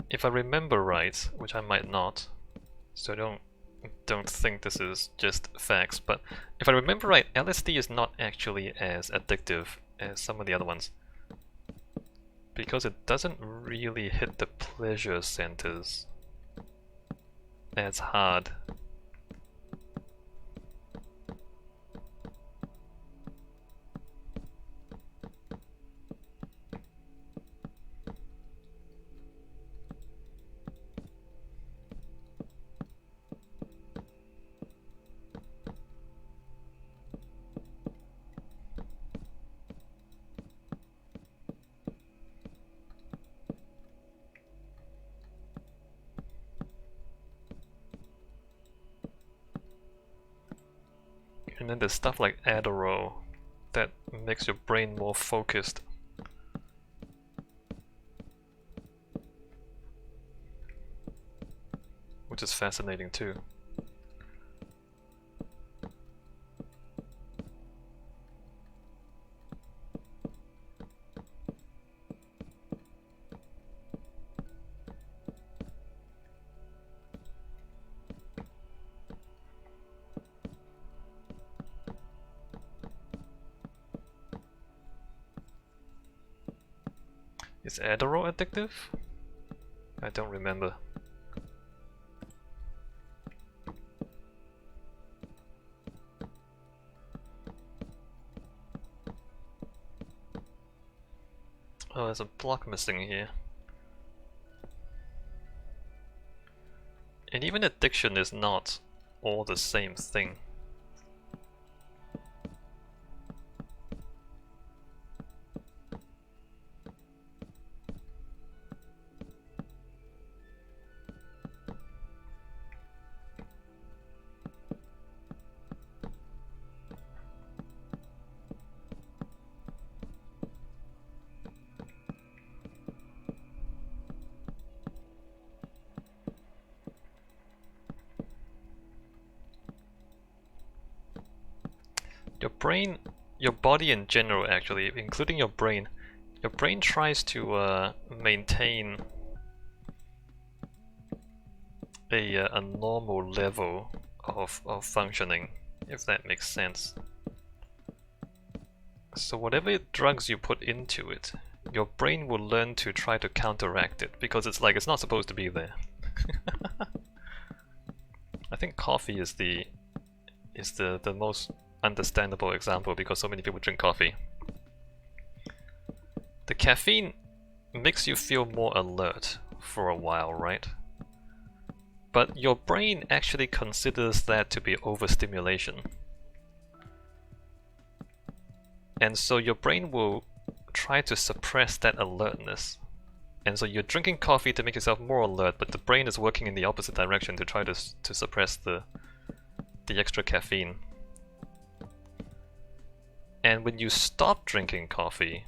If I remember right, which I might not, so don't think this is just facts, but if I remember right, LSD is not actually as addictive as some of the other ones, because it doesn't really hit the pleasure centers as hard. And then there's stuff like Adderall that makes your brain more focused. Which is fascinating too. Is Adderall addictive? I don't remember. Oh, there's a block missing here. And even addiction is not all the same thing. Your brain, your body in general actually, including your brain tries to maintain a normal level of functioning, if that makes sense. So whatever drugs you put into it, your brain will learn to try to counteract it, because it's like it's not supposed to be there. I think coffee is the most understandable example because so many people drink coffee. The caffeine makes you feel more alert for a while, right? But your brain actually considers that to be overstimulation. And so your brain will try to suppress that alertness. And so you're drinking coffee to make yourself more alert, but the brain is working in the opposite direction to try to suppress the extra caffeine. And when you stop drinking coffee,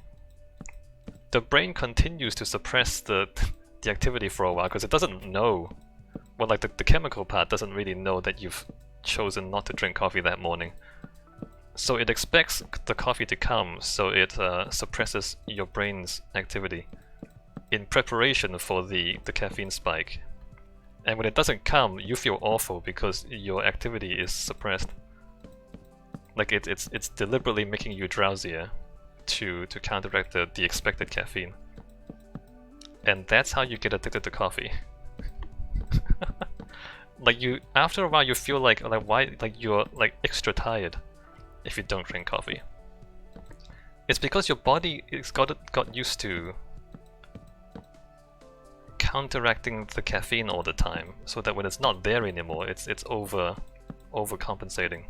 the brain continues to suppress the activity for a while because it doesn't know. Well, like the chemical part doesn't really know that you've chosen not to drink coffee that morning. So it expects the coffee to come, so it suppresses your brain's activity in preparation for the caffeine spike. And when it doesn't come, you feel awful because your activity is suppressed. Like it's deliberately making you drowsier to counteract the expected caffeine. And that's how you get addicted to coffee. Like after a while you feel like why, like you're like extra tired if you don't drink coffee. It's because your body is got used to counteracting the caffeine all the time, so that when it's not there anymore, it's overcompensating.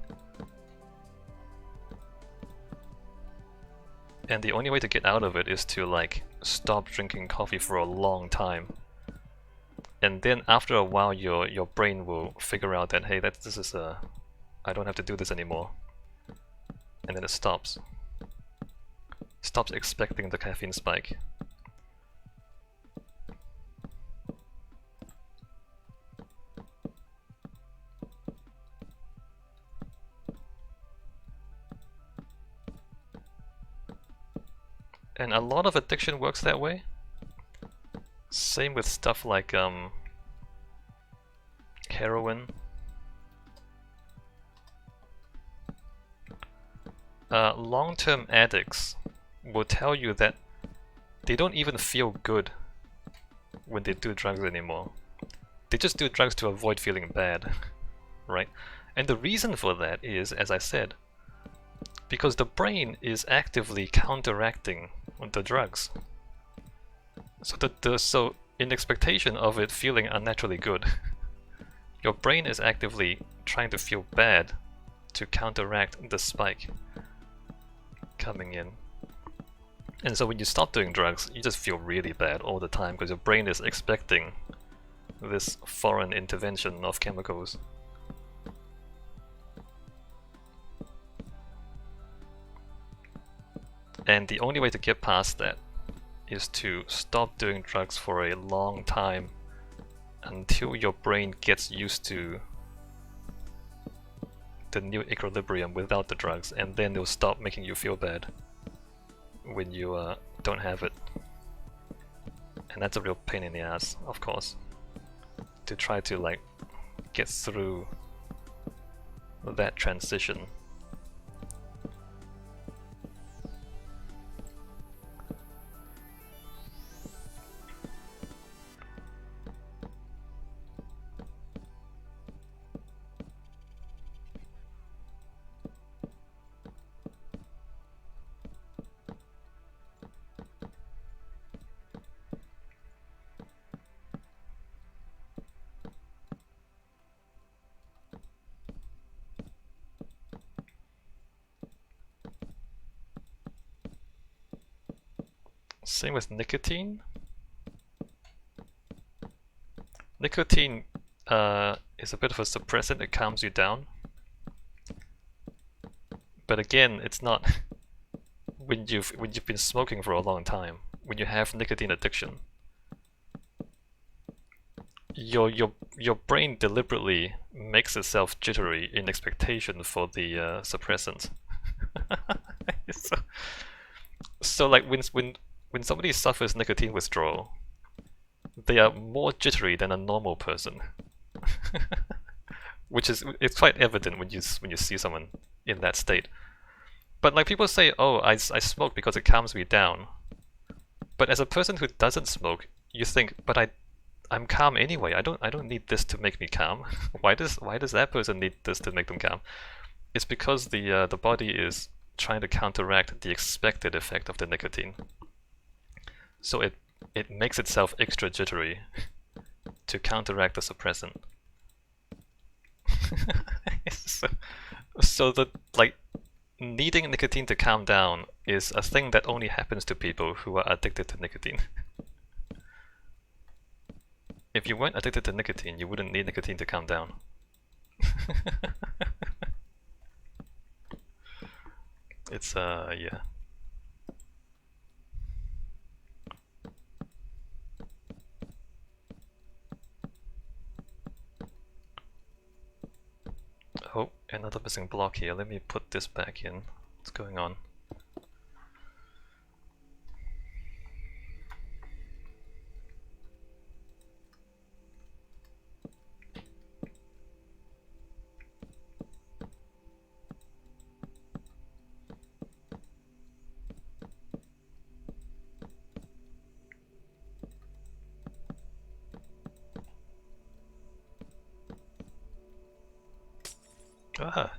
And the only way to get out of it is to like stop drinking coffee for a long time. And then after a while your brain will figure out that hey, this is I don't have to do this anymore. And then it stops. Stops expecting the caffeine spike. And a lot of addiction works that way. Same with stuff like heroin. Long-term addicts will tell you that they don't even feel good when they do drugs anymore. They just do drugs to avoid feeling bad, right? And the reason for that is, as I said, because the brain is actively counteracting the drugs. So in expectation of it feeling unnaturally good, your brain is actively trying to feel bad to counteract the spike coming in. And so when you stop doing drugs, you just feel really bad all the time because your brain is expecting this foreign intervention of chemicals. And the only way to get past that is to stop doing drugs for a long time until your brain gets used to the new equilibrium without the drugs, and then they'll stop making you feel bad when you don't have it. And that's a real pain in the ass, of course, to try to like get through that transition. Same with nicotine. Nicotine is a bit of a suppressant, it calms you down. But again, it's not when you've been smoking for a long time, when you have nicotine addiction. Your brain deliberately makes itself jittery in expectation for the suppressant. So like when somebody suffers nicotine withdrawal, they are more jittery than a normal person, it's quite evident when you see someone in that state. But like people say, oh, I smoke because it calms me down. But as a person who doesn't smoke, you think, but I'm calm anyway. I don't need this to make me calm. Why does that person need this to make them calm? It's because the body is trying to counteract the expected effect of the nicotine. So it makes itself extra jittery to counteract the suppressant. so that like needing nicotine to calm down is a thing that only happens to people who are addicted to nicotine. If you weren't addicted to nicotine, you wouldn't need nicotine to calm down. It's yeah. Oh, another missing block here. Let me put this back in. What's going on? Ah.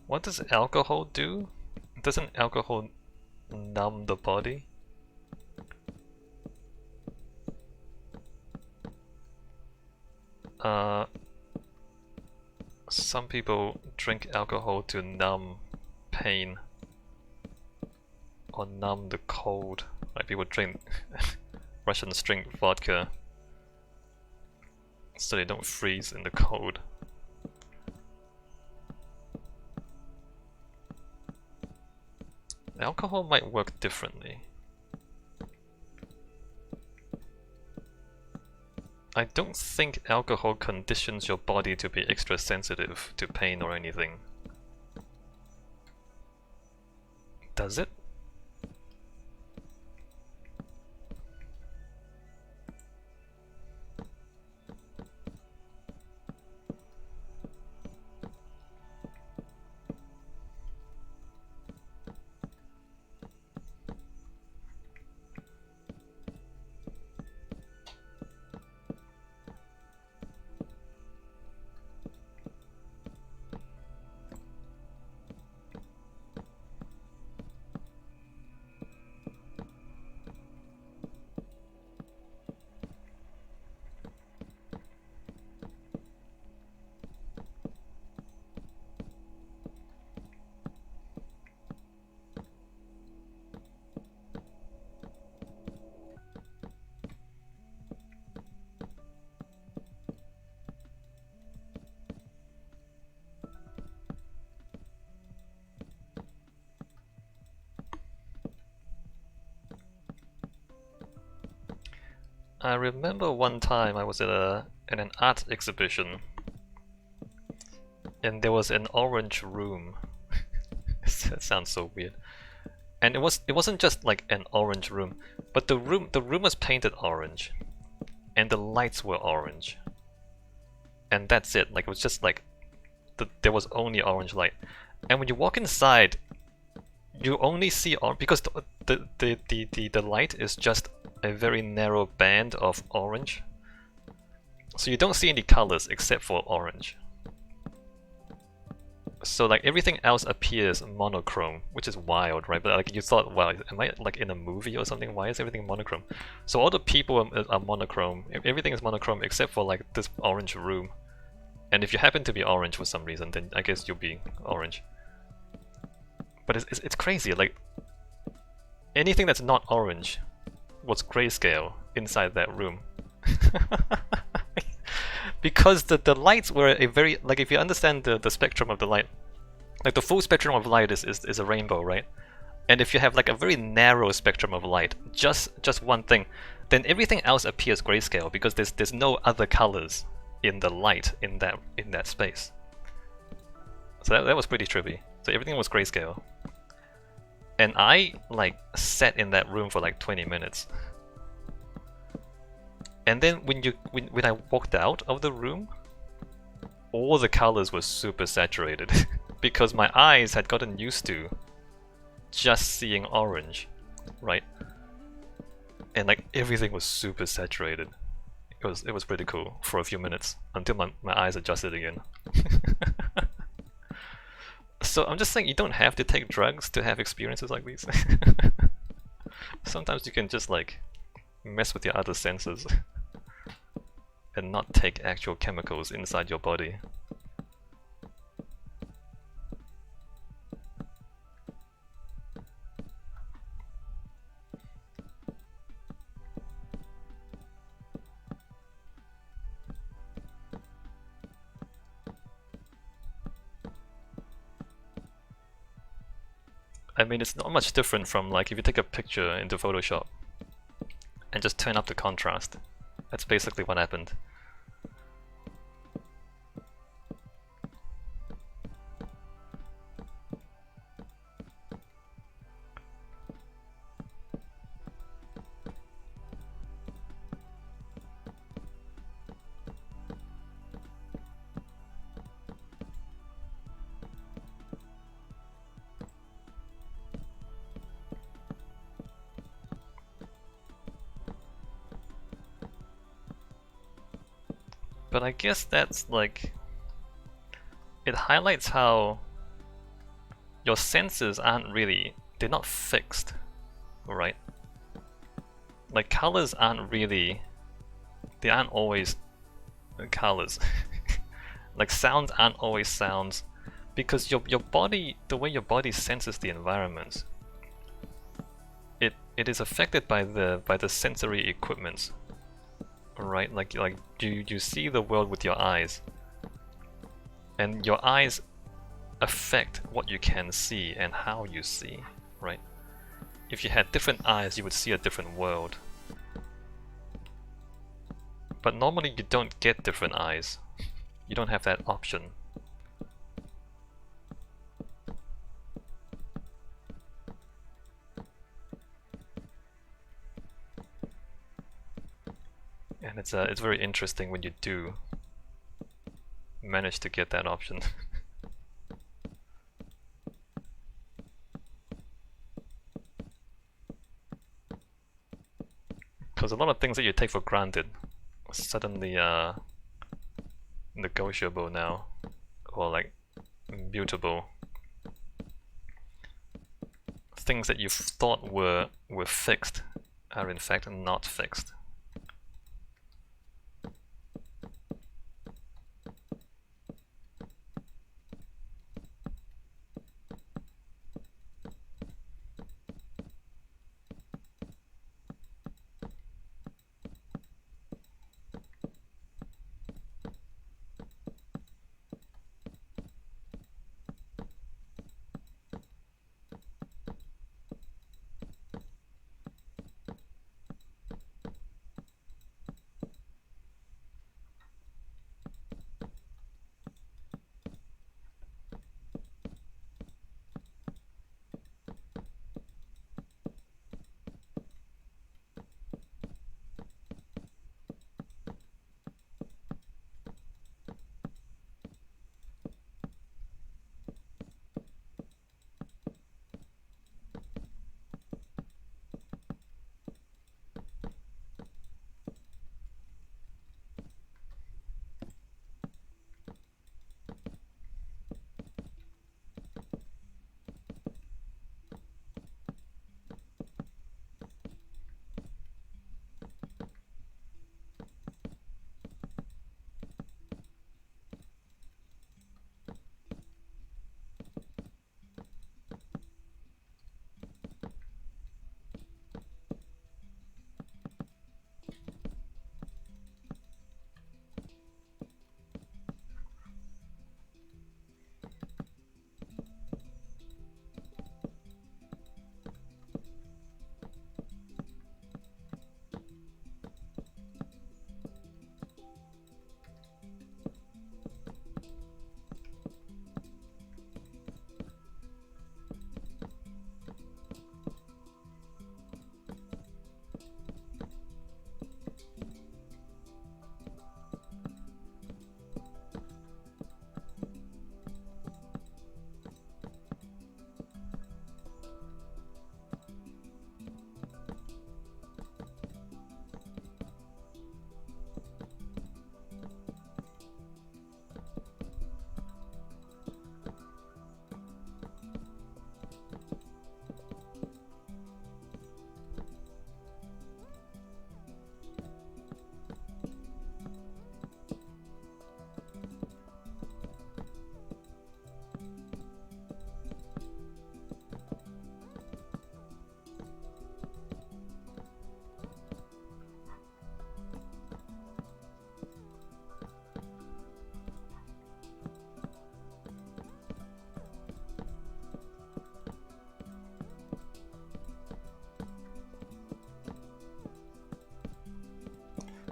What does alcohol do? Doesn't alcohol numb the body? Some people drink alcohol to numb pain or numb the cold. Like people drink Russians drink vodka so they don't freeze in the cold. Alcohol might work differently. I don't think alcohol conditions your body to be extra sensitive to pain or anything. Does it? I remember one time I was at an art exhibition and there was an orange room. That sounds so weird. And it wasn't just like an orange room, but the room was painted orange and the lights were orange. And that's it. Like it was just like there was only orange light. And when you walk inside, you only see orange because the light is just a very narrow band of orange. So you don't see any colors except for orange. So like everything else appears monochrome, which is wild, right? But like you thought, wow, am I like in a movie or something? Why is everything monochrome? So all the people are monochrome. Everything is monochrome except for like this orange room. And if you happen to be orange for some reason, then I guess you'll be orange. But it's crazy. Like anything that's not orange was grayscale inside that room. Because the lights were a very, like if you understand the spectrum of the light, like the full spectrum of light is a rainbow, right? And if you have like a very narrow spectrum of light, just one thing, then everything else appears grayscale because there's no other colors in the light in that space. So that was pretty trippy. So everything was grayscale. And I like sat in that room for like 20 minutes. And then when I walked out of the room, all the colors were super saturated because my eyes had gotten used to just seeing orange, right? And like everything was super saturated. It was pretty cool for a few minutes until my eyes adjusted again. So I'm just saying you don't have to take drugs to have experiences like these. Sometimes you can just like mess with your other senses and not take actual chemicals inside your body. I mean, it's not much different from like if you take a picture into Photoshop and just turn up the contrast. That's basically what happened. But I guess that's like, it highlights how your senses aren't really, they're not fixed, right? Like colors aren't really, they aren't always colors. Like sounds aren't always sounds, because your body, the way your body senses the environment, it is affected by the sensory equipment, right? Like you see the world with your eyes, and your eyes affect what you can see and how you see, right? If you had different eyes, you would see a different world. But normally you don't get different eyes. You don't have that option. And it's very interesting when you do manage to get that option. Because a lot of things that you take for granted are suddenly negotiable now, or like mutable. Things that you thought were fixed are in fact not fixed.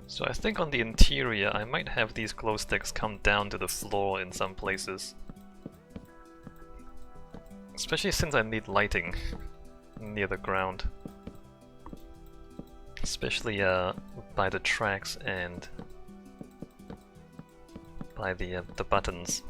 So I think on the interior I might have these glow sticks come down to the floor in some places. Especially since I need lighting near the ground. Especially by the tracks and by the buttons.